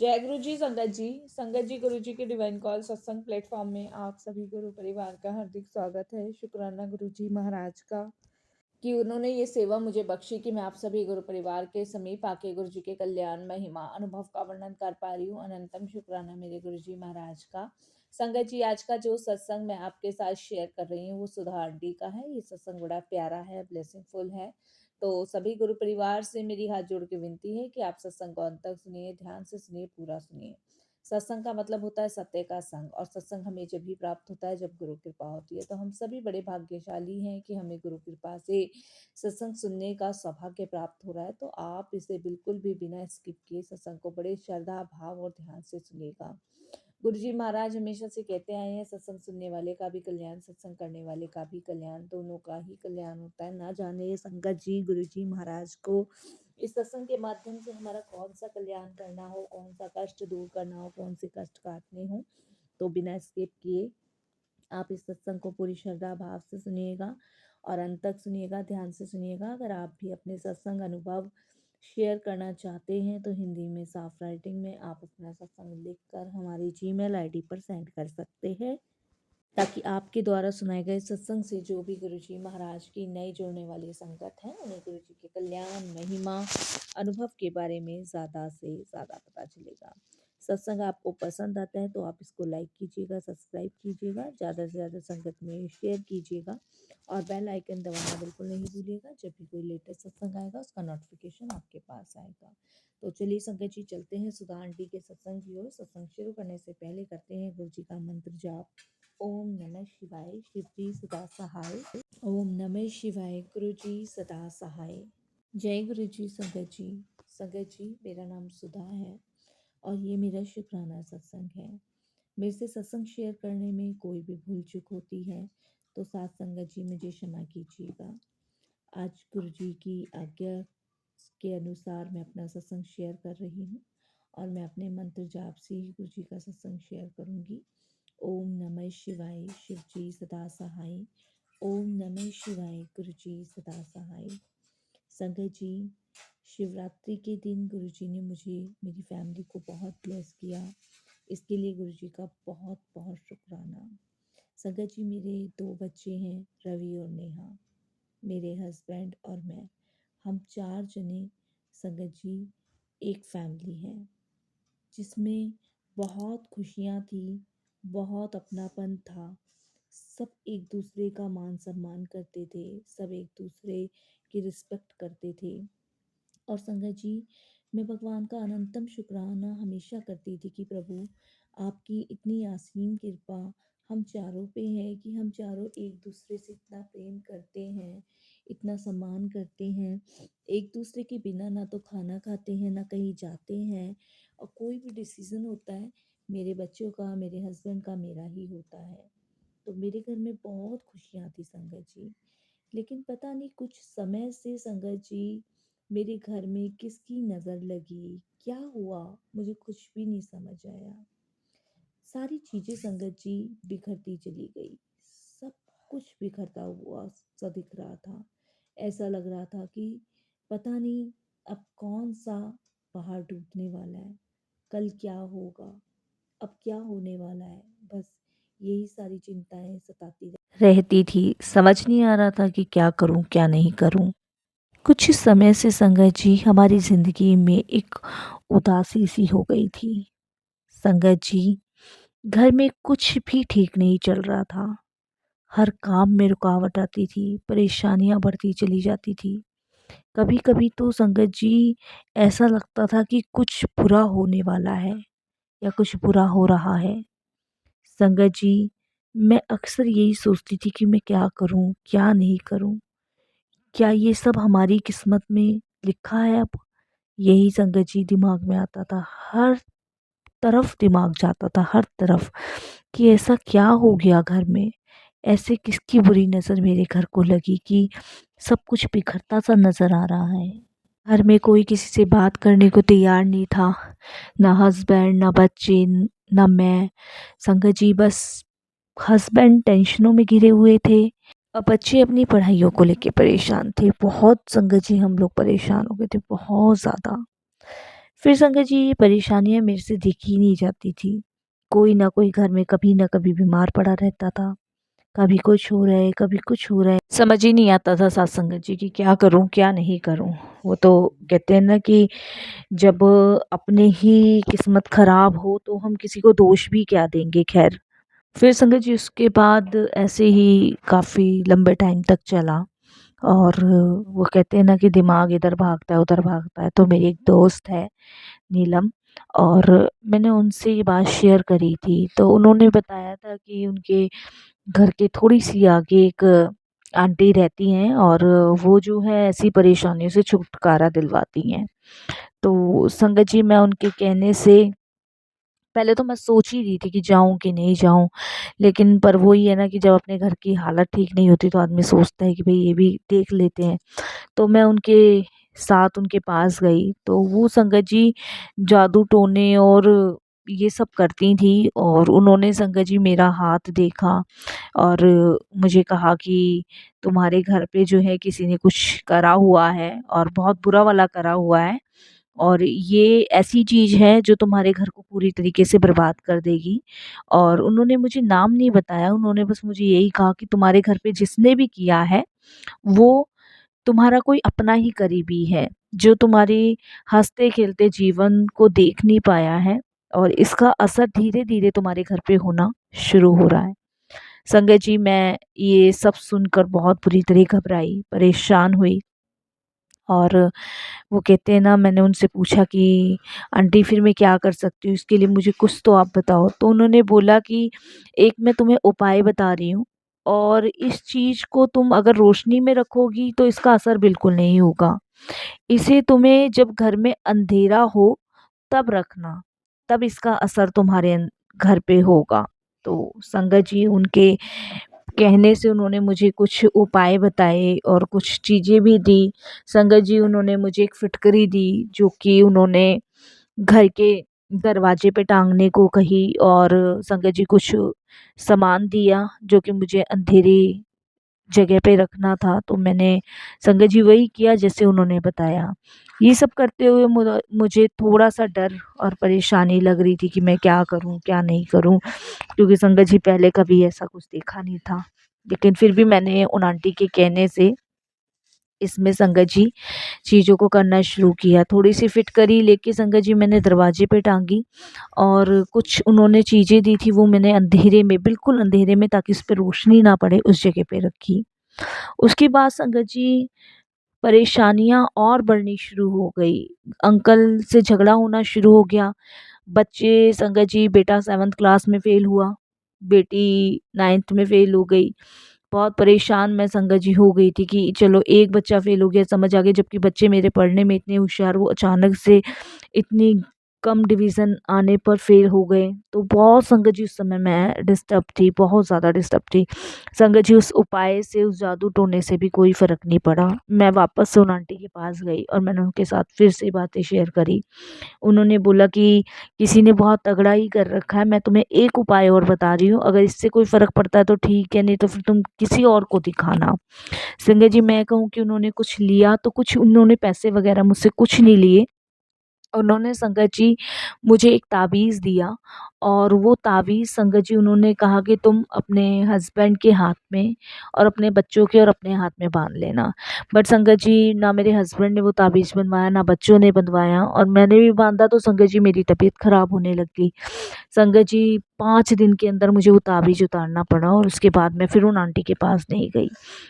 जय गुरु जी संगत जी गुरु जी के डिवाइन कॉल सत्संग प्लेटफॉर्म में आप सभी गुरु परिवार का हार्दिक स्वागत है। शुक्राना गुरु जी महाराज का कि उन्होंने ये सेवा मुझे बख्शी कि मैं आप सभी गुरु परिवार के समीप आके गुरु जी के कल्याण महिमा अनुभव का वर्णन कर पा रही हूँ। अनंतम शुक्राना मेरे गुरु जी महाराज का। संगत जी, आज का जो सत्संग मैं आपके साथ शेयर कर रही हूँ वो सुधा आंटी का है। ये सत्संग बड़ा प्यारा है, ब्लेसिंगफुल है। तो सभी गुरु परिवार से मेरी हाथ जोड़ के विनती है कि आप सत्संग को अंत तक सुनिए, ध्यान से सुनिए, पूरा सुनिए। सत्संग का मतलब होता है सत्य का संग, और सत्संग हमें जब भी प्राप्त होता है जब गुरु कृपा होती है। तो हम सभी बड़े भाग्यशाली हैं कि हमें गुरु कृपा से सत्संग सुनने का सौभाग्य प्राप्त हो रहा है। तो आप इसे बिल्कुल भी बिना स्किप किए सत्संग को बड़े श्रद्धा भाव और ध्यान से सुनिएगा। गुरु जी महाराज हमेशा से कहते आए हैं, सत्संग सुनने वाले का भी कल्याण, सत्संग करने वाले का भी कल्याण, दोनों का ही कल्याण होता है। ना जाने ये संगत जी गुरु जी महाराज को इस सत्संग के माध्यम से हमारा कौन सा कल्याण करना हो, कौन सा कष्ट दूर करना हो, कौन से कष्ट काटने हो। तो बिना स्किप किए आप इस सत्संग को पूरी श्रद्धा भाव से सुनिएगा और अंत तक सुनिएगा, ध्यान से सुनिएगा। अगर आप भी अपने सत्संग अनुभव शेयर करना चाहते हैं तो हिंदी में साफ राइटिंग में आप अपना सत्संग लिखकर हमारी जीमेल आईडी पर सेंड कर सकते हैं, ताकि आपके द्वारा सुनाए गए सत्संग से जो भी गुरु जी महाराज की नई जोड़ने वाली संगत है उन्हें गुरु जी के कल्याण महिमा अनुभव के बारे में ज़्यादा से ज़्यादा पता चलेगा। सत्संग आपको पसंद आता है तो आप इसको लाइक कीजिएगा, सब्सक्राइब कीजिएगा, ज़्यादा से ज़्यादा संगत में शेयर कीजिएगा और बेल आइकन दबाना बिल्कुल नहीं भूलिएगा। जब भी कोई लेटेस्ट सत्संग आएगा उसका नोटिफिकेशन आपके पास आएगा। तो चलिए संगत जी, चलते हैं सुधा आंटी के सत्संग की ओर। सत्संग शुरू करने से पहले करते हैं गुरु जी का मंत्र जाप। ओम नमः शिवाय, शिव जी सदा सहाय। ओम नमः शिवाय, गुरु जी सदा सहाय। जय गुरु जी। संगत जी मेरा नाम सुधा है और ये मेरा शुक्राना सत्संग है। मेरे से सत्संग शेयर करने में कोई भी भूल चूक होती है तो साथ संगत जी मुझे क्षमा कीजिएगा। आज गुरु जी की आज्ञा के अनुसार मैं अपना सत्संग शेयर कर रही हूँ और मैं अपने मंत्र जाप से ही गुरु जी का सत्संग शेयर करूँगी। ओम नमः शिवाय, शिव जी सदा सहाय। ओम नमः शिवाय, गुरु जी सदा सहाय। संगत जी, शिवरात्रि के दिन गुरु जी ने मुझे, मेरी फैमिली को बहुत ब्लेस किया। इसके लिए गुरु जी का बहुत बहुत शुक्राना। संगत जी, मेरे 2 बच्चे हैं, रवि और नेहा, मेरे हस्बैंड और मैं, हम 4 जने संगत जी एक फैमिली है जिसमें बहुत खुशियाँ थी, बहुत अपनापन था। सब एक दूसरे का मान सम्मान करते थे, सब एक दूसरे की रिस्पेक्ट करते थे। और संगत जी, मैं भगवान का अनंतम शुक्राना हमेशा करती थी कि प्रभु आपकी इतनी असीम कृपा हम चारों पे है कि हम चारों एक दूसरे से इतना प्रेम करते हैं, इतना सम्मान करते हैं। एक दूसरे के बिना ना तो खाना खाते हैं, ना कहीं जाते हैं, और कोई भी डिसीज़न होता है मेरे बच्चों का, मेरे हस्बैंड का, मेरा ही होता है। तो मेरे घर में बहुत खुशियाँ थी संगत जी। लेकिन पता नहीं कुछ समय से संगत जी मेरे घर में किसकी नज़र लगी, क्या हुआ, मुझे कुछ भी नहीं समझ आया। सारी चीज़ें संगत जी बिखरती चली गई, सब कुछ बिखरता हुआ सा दिख रहा था। ऐसा लग रहा था कि पता नहीं अब कौन सा पहाड़ टूटने वाला है, कल क्या होगा, अब क्या होने वाला है। बस यही सारी चिंताएं सताती रहती थी। समझ नहीं आ रहा था कि क्या करूं क्या नहीं करूं। कुछ समय से संगत जी हमारी ज़िंदगी में एक उदासी सी हो गई थी। संगत जी, घर में कुछ भी ठीक नहीं चल रहा था। हर काम में रुकावट आती थी, परेशानियां बढ़ती चली जाती थी। कभी कभी तो संगत जी ऐसा लगता था कि कुछ बुरा होने वाला है या कुछ बुरा हो रहा है। संगत जी, मैं अक्सर यही सोचती थी कि मैं क्या करूं क्या नहीं करूं, क्या ये सब हमारी किस्मत में लिखा है अब। यही संगत जी दिमाग में आता था, हर तरफ दिमाग जाता था, हर तरफ, कि ऐसा क्या हो गया घर में, ऐसे किसकी बुरी नज़र मेरे घर को लगी कि सब कुछ बिखरता सा नज़र आ रहा है। घर में कोई किसी से बात करने को तैयार नहीं था, ना हस्बैंड, ना बच्चे, ना मैं। संगत जी बस हस्बैंड टेंशनों में घिरे हुए थे और बच्चे अपनी पढ़ाइयों को लेके परेशान थे। बहुत संगत जी हम लोग परेशान हो गए थे, बहुत ज़्यादा। फिर संगत जी ये परेशानियाँ मेरे से देखी ही नहीं जाती थी। कोई ना कोई घर में कभी ना कभी बीमार पड़ा रहता था। कभी कुछ हो रहा है, कभी कुछ हो रहा है। समझ ही नहीं आता था साथ संगत जी कि क्या करूँ, क्या नहीं करूँ। वो तो कहते हैं ना कि जब अपने ही किस्मत खराब हो तो हम किसी को दोष भी क्या देंगे। खैर, फिर संगत जी उसके बाद ऐसे ही काफ़ी लंबे टाइम तक चला। और वो कहते हैं ना कि दिमाग इधर भागता है उधर भागता है। तो मेरी एक दोस्त है नीलम, और मैंने उनसे ये बात शेयर करी थी। तो उन्होंने बताया था कि उनके घर के थोड़ी सी आगे एक आंटी रहती हैं, और वो जो है ऐसी परेशानियों से छुटकारा दिलवाती हैं। तो संगत जी मैं उनके कहने से पहले तो मैं सोच ही रही थी कि जाऊं कि नहीं जाऊं, लेकिन पर वही है ना कि जब अपने घर की हालत ठीक नहीं होती तो आदमी सोचता है कि भाई ये भी देख लेते हैं। तो मैं उनके साथ उनके पास गई तो वो संगत जी जादू टोने और ये सब करती थी। और उन्होंने संगत जी मेरा हाथ देखा और मुझे कहा कि तुम्हारे घर पे जो है किसी ने कुछ करा हुआ है और बहुत बुरा वाला करा हुआ है, और ये ऐसी चीज़ है जो तुम्हारे घर को पूरी तरीके से बर्बाद कर देगी। और उन्होंने मुझे नाम नहीं बताया, उन्होंने बस मुझे यही कहा कि तुम्हारे घर पे जिसने भी किया है वो तुम्हारा कोई अपना ही करीबी है, जो तुम्हारे हँसते-खेलते जीवन को देख नहीं पाया है, और इसका असर धीरे-धीरे तुम्हारे घर पे होना शुरू हो रहा है। संगत जी मैं ये सब सुनकर बहुत बुरी तरह घबराई, परेशान हुई। और वो कहते हैं ना, मैंने उनसे पूछा कि आंटी फिर मैं क्या कर सकती हूँ, इसके लिए मुझे कुछ तो आप बताओ। तो उन्होंने बोला कि एक मैं तुम्हें उपाय बता रही हूँ, और इस चीज़ को तुम अगर रोशनी में रखोगी तो इसका असर बिल्कुल नहीं होगा। इसे तुम्हें जब घर में अंधेरा हो तब रखना, तब इसका असर तुम्हारे घर पे होगा। तो संगत जी उनके कहने से उन्होंने मुझे कुछ उपाय बताए और कुछ चीज़ें भी दी। संगत जी उन्होंने मुझे एक फिटकरी दी जो कि उन्होंने घर के दरवाजे पे टांगने को कही, और संगत जी कुछ सामान दिया जो कि मुझे अंधेरी जगह पे रखना था। तो मैंने संगत जी वही किया जैसे उन्होंने बताया। ये सब करते हुए मुझे थोड़ा-सा डर और परेशानी लग रही थी कि मैं क्या करूँ, क्या नहीं करूँ? क्योंकि संगत जी पहले कभी ऐसा कुछ देखा नहीं था। लेकिन फिर भी मैंने उन आंटी के कहने से इसमें संगत जी चीज़ों को करना शुरू किया। थोड़ी-सी फिटकरी लेके संगत जी मैंने दरवाजे पे टाँगी, और कुछ उन्होंने चीज़ें दी थी वो मैंने अंधेरे में, बिल्कुल अंधेरे में, ताकि उस पे रोशनी ना पड़े, उस जगह पे रखी। उसके बाद संगत जी परेशानियाँ और बढ़नी शुरू हो गई। अंकल से झगड़ा होना शुरू हो गया। बच्चे संगत जी, बेटा 7th क्लास में फ़ेल हुआ, बेटी 9th में फ़ेल हो गई। बहुत परेशान मैं संगत जी हो गई थी कि चलो एक बच्चा फ़ेल हो गया, समझ आ गया, जबकि बच्चे मेरे पढ़ने में इतने होशियार, वो अचानक से इतनी कम डिवीज़न आने पर फ़ेल हो गए। तो बहुत संगत जी उस समय मैं डिस्टर्ब थी, बहुत ज़्यादा डिस्टर्ब थी। संगत जी उस उपाय से, उस जादू टोने से भी कोई फ़र्क नहीं पड़ा। मैं वापस से उन आंटी के पास गई और मैंने उनके साथ फिर से बातें शेयर करी। उन्होंने बोला कि किसी ने बहुत तगड़ा ही कर रखा है, मैं तुम्हें एक उपाय और बता रही हूँ, अगर इससे कोई फ़र्क पड़ता है तो ठीक है, नहीं तो फिर तुम किसी और को दिखाना। संगत जी मैं कहूँ कि उन्होंने कुछ लिया तो कुछ, उन्होंने पैसे वग़ैरह मुझसे कुछ नहीं लिए। उन्होंने संगत जी मुझे एक ताबीज़ दिया, और वो ताबीज़ संगत जी उन्होंने कहा कि तुम अपने हस्बैंड के हाथ में और अपने बच्चों के और अपने हाथ में बांध लेना। बट संगत जी ना मेरे हस्बैंड ने वो ताबीज़ बनवाया, ना बच्चों ने बंधवाया, और मैंने भी बांधा तो संगत जी मेरी तबीयत ख़राब होने लग गई। संगत जी 5 दिन के अंदर मुझे वो ताबीज़ उतारना पड़ा, और उसके बाद मैं फिर उन आंटी के पास नहीं गई।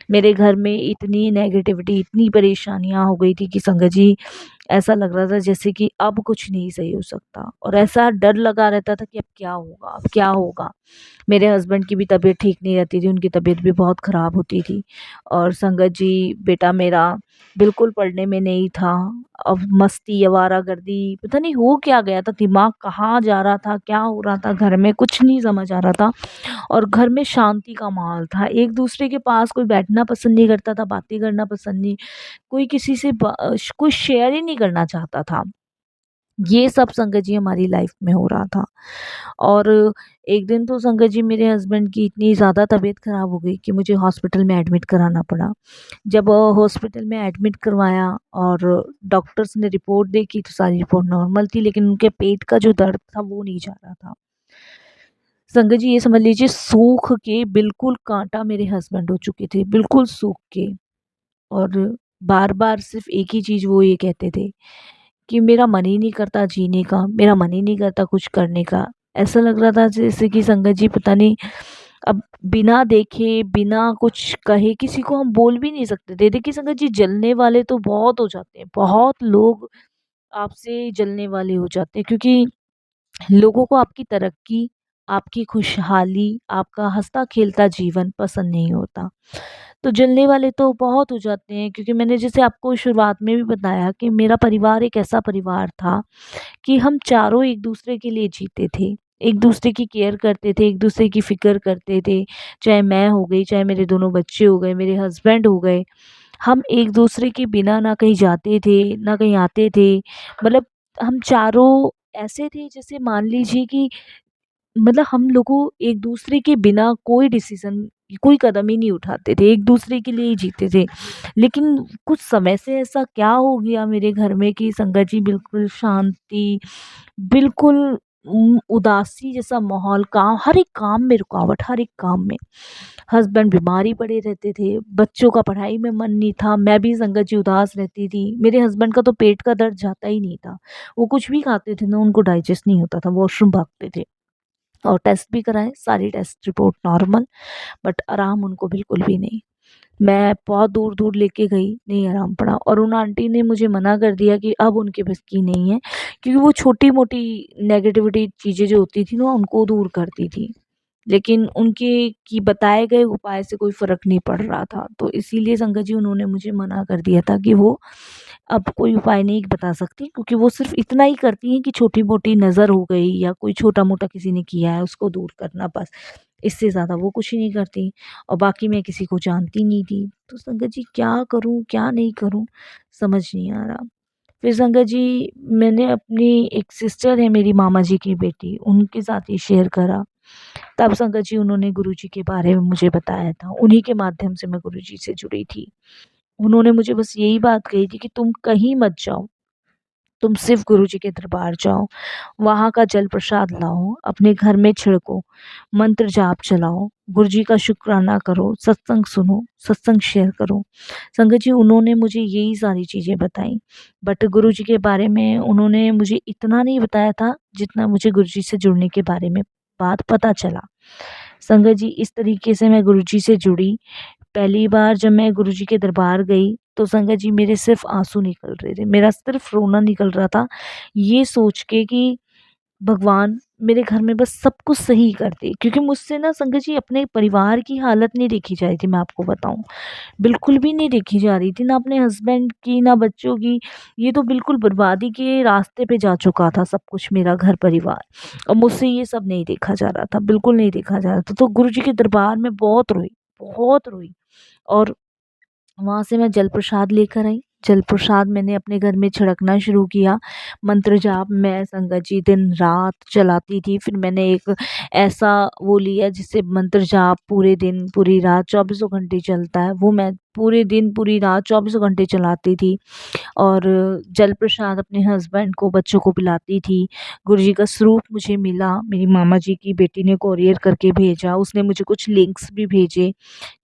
मेरे घर में इतनी नेगेटिविटी, इतनी परेशानियाँ हो गई थी कि संगत जी ऐसा लग रहा था जैसे कि अब कुछ नहीं सही हो सकता, और ऐसा डर लगा रहता था कि अब क्या होगा, अब क्या होगा। मेरे हस्बैंड की भी तबीयत ठीक नहीं रहती थी, उनकी तबीयत भी बहुत ख़राब होती थी। और संगत जी बेटा मेरा बिल्कुल पढ़ने में नहीं था। अब मस्ती, आवारागर्दी, पता नहीं हो क्या गया था, दिमाग कहाँ जा रहा था, क्या हो रहा था, घर में कुछ नहीं समझ आ रहा था। और घर में शांति का माहौल था, एक दूसरे के पास कोई बैठना पसंद नहीं करता था, बातें करना पसंद नहीं, कोई किसी से कोई शेयर ही नहीं करना चाहता था। ये सब संगत जी हमारी लाइफ में हो रहा था। और एक दिन तो संगत जी मेरे हस्बैंड की इतनी ज़्यादा तबीयत ख़राब हो गई कि मुझे हॉस्पिटल में एडमिट कराना पड़ा। जब हॉस्पिटल में एडमिट करवाया और डॉक्टर्स ने रिपोर्ट देखी तो सारी रिपोर्ट नॉर्मल थी, लेकिन उनके पेट का जो दर्द था वो नहीं जा रहा था। संगत जी ये समझ लीजिए सूख के बिल्कुल कांटा मेरे हस्बैंड हो चुके थे, बिल्कुल सूख के। और बार-बार सिर्फ़ एक ही चीज़ वो ये कहते थे कि मेरा मन ही नहीं करता जीने का, मेरा मन ही नहीं करता कुछ करने का। ऐसा लग रहा था जैसे कि संगत जी पता नहीं, अब बिना देखे, बिना कुछ कहे किसी को हम बोल भी नहीं सकते थे। देखिए संगत जी, जलने वाले तो बहुत हो जाते हैं, बहुत लोग आपसे जलने वाले हो जाते हैं, क्योंकि लोगों को आपकी तरक्की, आपकी खुशहाली, आपका हँसता-खेलता जीवन पसंद नहीं होता। तो जलने वाले तो बहुत हो जाते हैं, क्योंकि मैंने जैसे आपको शुरुआत में भी बताया कि मेरा परिवार एक ऐसा परिवार था कि हम चारों एक-दूसरे के लिए जीते थे। एक-दूसरे की केयर करते थे, एक-दूसरे की फ़िक्र करते थे। चाहे मैं हो गई, चाहे मेरे दोनों बच्चे हो गए, मेरे हस्बैंड हो गए। हम एक-दूसरे के बिना ना कहीं जाते थे, ना कहीं आते थे। मतलब हम चारों ऐसे थे जैसे मान लीजिए कि मतलब हम लोगों एक-दूसरे के बिना कोई डिसीज़न, कोई कदम ही नहीं उठाते थे, एक-दूसरे के लिए ही जीते थे। लेकिन कुछ समय से ऐसा क्या हो गया मेरे घर में कि संगत जी बिल्कुल शांति, बिल्कुल उदासी जैसा माहौल, काम, हर एक काम में रुकावट, हर एक काम में। हस्बैंड बीमार ही पड़े रहते थे, बच्चों का पढ़ाई में मन नहीं था, मैं भी संगत जी उदास रहती थी। मेरे हस्बैंड का तो पेट का दर्द जाता ही नहीं था। वो कुछ भी खाते थे ना, उनको डाइजेस्ट नहीं होता था, वॉशरूम भागते थे। और टेस्ट भी कराए, सारी टेस्ट रिपोर्ट नॉर्मल, बट आराम उनको बिल्कुल भी नहीं। मैं बहुत दूर-दूर लेके गई, नहीं आराम पड़ा, और उन आंटी ने मुझे मना कर दिया कि अब उनके बस की नहीं है, क्योंकि वो छोटी-मोटी नेगेटिविटी चीज़ें जो होती थी ना, उनको दूर करती थी। लेकिन उनके कि बताए गए उपाय से कोई फ़र्क नहीं पड़ रहा था। तो इसीलिए संगत जी उन्होंने मुझे मना कर दिया था कि वो अब कोई उपाय नहीं बता सकती, क्योंकि वो सिर्फ़ इतना ही करती हैं कि छोटी-मोटी नज़र हो गई या कोई छोटा-मोटा किसी ने किया है उसको दूर करना बस। इससे ज़्यादा वो कुछ ही नहीं करती, और बाकी मैं किसी को जानती नहीं थी। तो संगत जी क्या करूँ, क्या नहीं करूँ, समझ नहीं आ रहा। फिर संगत जी मैंने अपनी एक सिस्टर है मेरी मामा जी की बेटी, उनके साथ ये शेयर करा। तब संगत जी उन्होंने गुरुजी के बारे में मुझे बताया था। उन्हीं के माध्यम से मैं गुरुजी से जुड़ी थी। उन्होंने मुझे बस यही बात कही थी कि तुम कहीं मत जाओ, तुम सिर्फ़ गुरुजी के दरबार जाओ, वहाँ का जल प्रसाद लाओ, अपने घर में छिड़को, मंत्र जाप चलाओ, गुरुजी का शुक्राना करो, सत्संग सुनो, सत्संग शेयर करो। संगत जी उन्होंने मुझे यही सारी चीज़ें बताई। बट गुरुजी के बारे में उन्होंने मुझे इतना नहीं बताया था, जितना मुझे गुरुजी से जुड़ने के बारे में बाद पता चला। संगत जी इस तरीके से मैं गुरुजी से जुड़ी। पहली बार जब मैं गुरुजी के दरबार गई, तो संगत जी मेरे सिर्फ़ आँसू निकल रहे थे। मेरा सिर्फ़ रोना निकल रहा था, ये सोच के कि भगवान मेरे घर में बस सब कुछ सही कर दे। क्योंकि मुझसे ना संगत जी अपने परिवार की हालत नहीं देखी जा रही थी, मैं आपको बताऊँ। बिल्कुल भी नहीं देखी जा रही थी, ना अपने हस्बैंड की, ना बच्चों की। ये तो बिल्कुल बर्बादी के रास्ते पे जा चुका था सब कुछ, मेरा घर परिवार। और मुझसे ये सब नहीं देखा जा रहा था, बिल्कुल नहीं देखा जा रहा था। तो गुरुजी के दरबार में बहुत रोई, बहुत रोई। और वहाँ से मैं जल प्रसाद लेकर आई। जल प्रसाद मैंने अपने घर में छिड़कना शुरू किया। मंत्र जाप मैं संगत जी दिन-रात चलाती थी। फिर मैंने एक ऐसा वो लिया जिससे मंत्र जाप पूरे दिन, पूरी रात चौबीसों घंटे चलता है। वो मैं पूरे दिन, पूरी रात चौबीसों घंटे चलाती थी। और जल प्रसाद अपने हस्बैंड को, बच्चों को पिलाती थी। गुरुजी का स्वरूप मुझे मिला, मेरी मामा जी की बेटी ने कोरियर करके भेजा। उसने मुझे कुछ लिंक्स भी भेजे,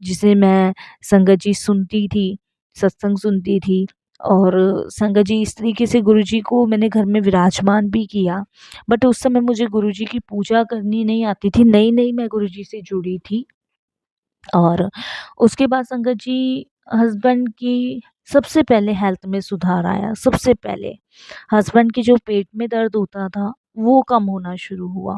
जिसे मैं संगत जी सुनती थी, सत्संग सुनती थी। और संगत जी इस तरीके से गुरुजी को मैंने घर में विराजमान भी किया। बट उस समय मुझे गुरुजी की पूजा करनी नहीं आती थी, नई-नई मैं गुरुजी से जुड़ी थी। और उसके बाद संगत जी हस्बैंड की सबसे पहले हेल्थ में सुधार आया, सबसे पहले। हस्बैंड के जो पेट में दर्द होता था, वो कम होना शुरू हुआ।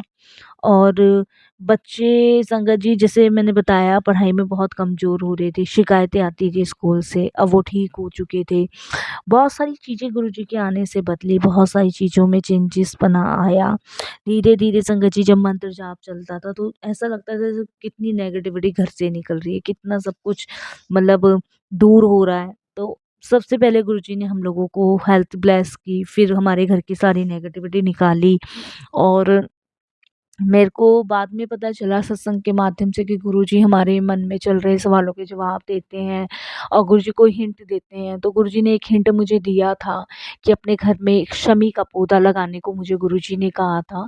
और बच्चे संगत जी जैसे मैंने बताया पढ़ाई में बहुत कमज़ोर हो रहे थे, शिकायतें आती थी स्कूल से, अब वो ठीक हो चुके थे। बहुत सारी चीज़ें गुरुजी के आने से बदली, बहुत सारी चीज़ों में चेंजेसपना आया। धीरे-धीरे संगत जी जब मंत्र जाप चलता था तो ऐसा लगता था जैसे कितनी नेगेटिविटी घर से निकल रही है, कितना सब कुछ मतलब दूर हो रहा है। तो सबसे पहले गुरुजी ने हम लोगों को हेल्थ ब्लेस की, फिर हमारे घर की सारी नेगेटिविटी निकाली। और मेरे को बाद में पता चला सत्संग के माध्यम से कि गुरुजी हमारे मन में चल रहे सवालों के जवाब देते हैं और गुरुजी कोई हिंट देते हैं। तो गुरुजी ने एक हिंट मुझे दिया था कि अपने घर में एक शमी का पौधा लगाने को मुझे गुरुजी ने कहा था।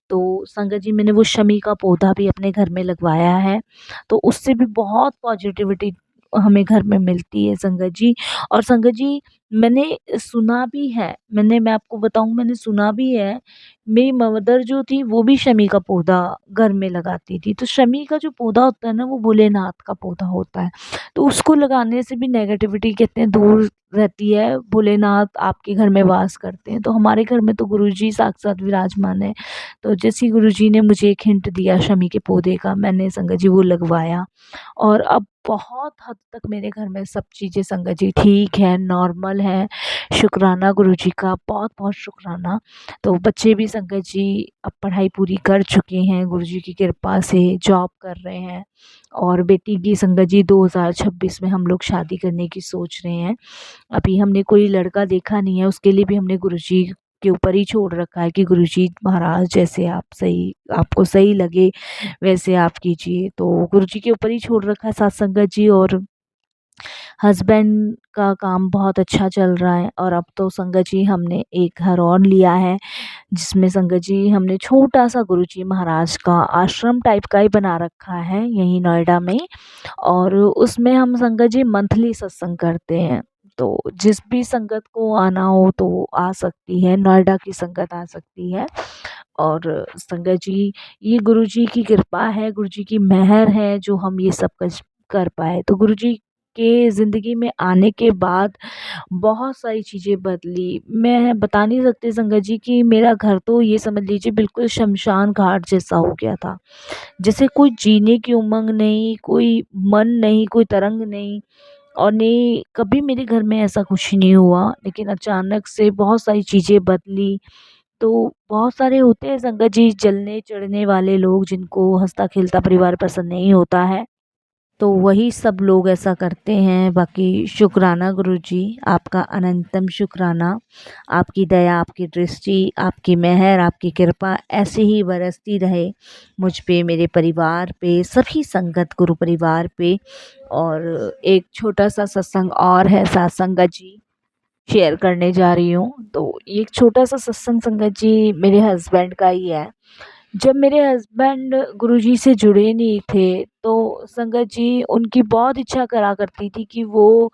तो संगत जी, मैंने वो शमी का पौधा भी अपने घर में लगवाया है। तो उससे भी बहुत पॉजिटिविटी हमें घर में मिलती है संगत जी। और संगत जी, मैंने सुना भी है, मैं आपको बताऊँ, मैंने सुना भी है, मेरी मदर जो थी वो भी शमी का पौधा घर में लगाती थी। तो शमी का जो पौधा होता है ना, वो भोलेनाथ का पौधा होता है। तो उसको लगाने से भी नेगेटिविटी कहते हैं दूर रहती है, भोलेनाथ आपके घर में वास करते हैं। तो हमारे घर में तो गुरुजी साक्षात विराजमान है। तो जैसे ही गुरुजी ने मुझे एक हिंट दिया शमी के पौधे का, मैंने संगत जी वो लगवाया। और अब बहुत हद तक मेरे घर में सब चीज़ें संगत जी ठीक है, नॉर्मल है। शुक्राना गुरुजी का, बहुत-बहुत शुक्राना। तो बच्चे भी संगत जी अब पढ़ाई पूरी कर चुके हैं, गुरुजी की कृपा से जॉब कर रहे हैं। और बेटी की संगत जी 2026 में हम लोग शादी करने की सोच रहे हैं। अभी हमने कोई लड़का देखा नहीं है, उसके लिए भी हमने गुरुजी के ऊपर ही छोड़ रखा है कि गुरुजी महाराज जैसे आपको सही लगे वैसे आप कीजिए। तो गुरुजी के ऊपर ही छोड़ रखा है साथ संगत जी। और हस्बैंड का काम बहुत अच्छा चल रहा है। और अब तो संगत जी हमने एक घर और लिया है, जिसमें संगत जी हमने छोटा-सा गुरुजी महाराज का आश्रम टाइप का ही बना रखा है यहीं नोएडा में। और उसमें हम संगत जी मंथली सत्संग करते हैं। तो जिस भी संगत को आना हो तो वो आ सकती है, नोएडा की संगत आ सकती है। और संगत जी, ये गुरुजी की कृपा है, गुरुजी की मेहर है जो हम ये सब कुछ कर पाए। तो गुरुजी के ज़िंदगी में आने के बाद बहुत सारी चीज़ें बदली। मैं बता नहीं सकती संगत जी कि मेरा घर तो ये समझ लीजिए बिल्कुल शमशान घाट जैसा हो गया था। जैसे कोई जीने की उमंग नहीं, कोई मन नहीं, कोई तरंग नहीं। और नहीं, कभी मेरे घर में ऐसा कुछ नहीं हुआ, लेकिन अचानक से बहुत सारी चीज़ें बदली। तो बहुत सारे होते हैं संगत जी जलने चढ़ने वाले लोग, जिनको हँसता खेलता परिवार पसंद नहीं होता है। तो वही सब लोग ऐसा करते हैं। बाकी शुक्राना गुरुजी, आपका अनंतम शुक्राना। आपकी दया, आपकी दृष्टि, आपकी मेहर, आपकी कृपा ऐसे ही बरसती रहे मुझ पे, मेरे परिवार पे, सभी संगत गुरु परिवार पे। और एक छोटा-सा सत्संग और है साथ संगत जी, शेयर करने जा रही हूँ। तो ये एक छोटा-सा सत्संग संगत जी मेरे हस्बैंड का ही है। जब मेरे हस्बैंड गुरुजी से जुड़े नहीं थे, तो संगत जी उनकी बहुत इच्छा करा करती थी कि वो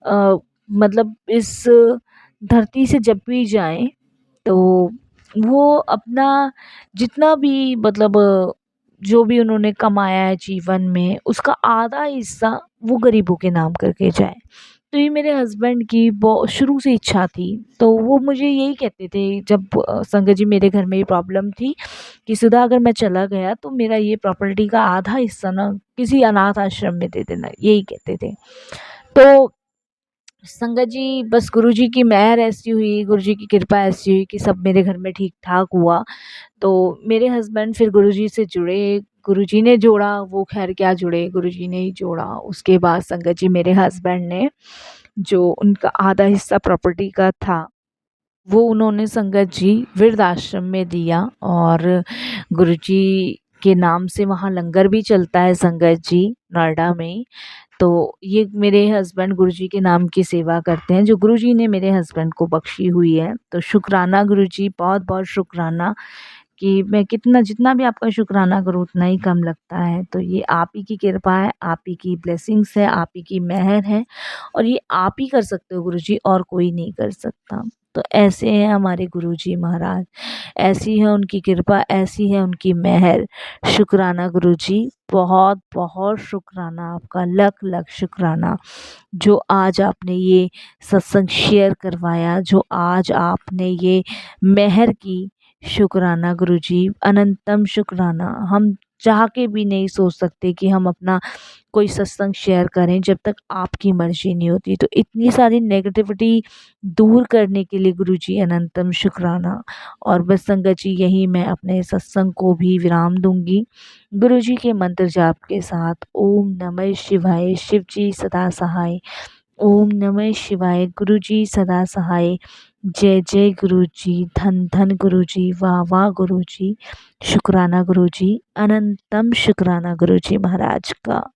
अ, मतलब इस धरती से जब भी जाएँ तो वो अपना जितना भी मतलब जो भी उन्होंने कमाया है जीवन में, उसका आधा हिस्सा वो गरीबों के नाम करके जाएँ। तो ये मेरे हस्बैंड की शुरू से इच्छा थी। तो वो मुझे यही कहते थे जब संगत जी मेरे घर में ये प्रॉब्लम थी कि सुधा, अगर मैं चला गया तो मेरा ये प्रॉपर्टी का आधा हिस्सा ना किसी अनाथ आश्रम में दे देना, यही कहते थे। तो संगत जी बस गुरुजी की मेहर ऐसी हुई, गुरुजी की कृपा ऐसी हुई कि सब मेरे घर में ठीक-ठाक हुआ। तो मेरे हस्बैंड फिर गुरुजी से जुड़े, गुरुजी ने जोड़ा, वो ख़ैर क्या जुड़े, गुरुजी ने ही जोड़ा। उसके बाद संगत जी मेरे हस्बैंड ने जो उनका आधा हिस्सा प्रॉपर्टी का था, वो उन्होंने संगत जी वृद्धाश्रम में दिया। और गुरुजी के नाम से वहाँ लंगर भी चलता है संगत जी, नोएडा में। तो ये मेरे हस्बैंड गुरुजी के नाम की सेवा करते हैं, जो गुरुजी ने मेरे हस्बैंड को बख्शी हुई है। तो शुक्राना गुरुजी, बहुत-बहुत शुक्राना कि मैं कितना जितना भी आपका शुक्राना करूँ उतना ही कम लगता है। तो ये आप ही की कृपा है, आप ही की ब्लेसिंग्स है, आप ही की मेहर है। और ये आप ही कर सकते हो गुरुजी, और कोई नहीं कर सकता। तो ऐसे हैं हमारे गुरुजी महाराज, ऐसी है उनकी कृपा, ऐसी है उनकी मेहर। शुक्राना गुरुजी, बहुत-बहुत शुक्राना आपका, लख-लख शुक्राना। जो आज आपने ये सत्संग शेयर करवाया, जो आज आपने ये मेहर की, शुक्राना गुरुजी, अनंतम शुक्राना। हम चाह के भी नहीं सोच सकते कि हम अपना कोई सत्संग शेयर करें जब तक आपकी मर्ज़ी नहीं होती। तो इतनी सारी नेगेटिविटी दूर करने के लिए गुरुजी अनंतम शुक्राना। और बस संगत जी, यहीं मैं अपने सत्संग को भी विराम दूँगी। गुरुजी के मंत्र जाप के साथ, ओम नमः शिवाय, शिव जी सदा सहाय। ओम नमः शिवाय। गुरु जी सदा सहाय। जय जय गुरु जी, धन धन गुरु जी, वाह वाह गुरु जी, शुक्राना गुरु जी, अनंतम शुक्राना गुरु जी महाराज का।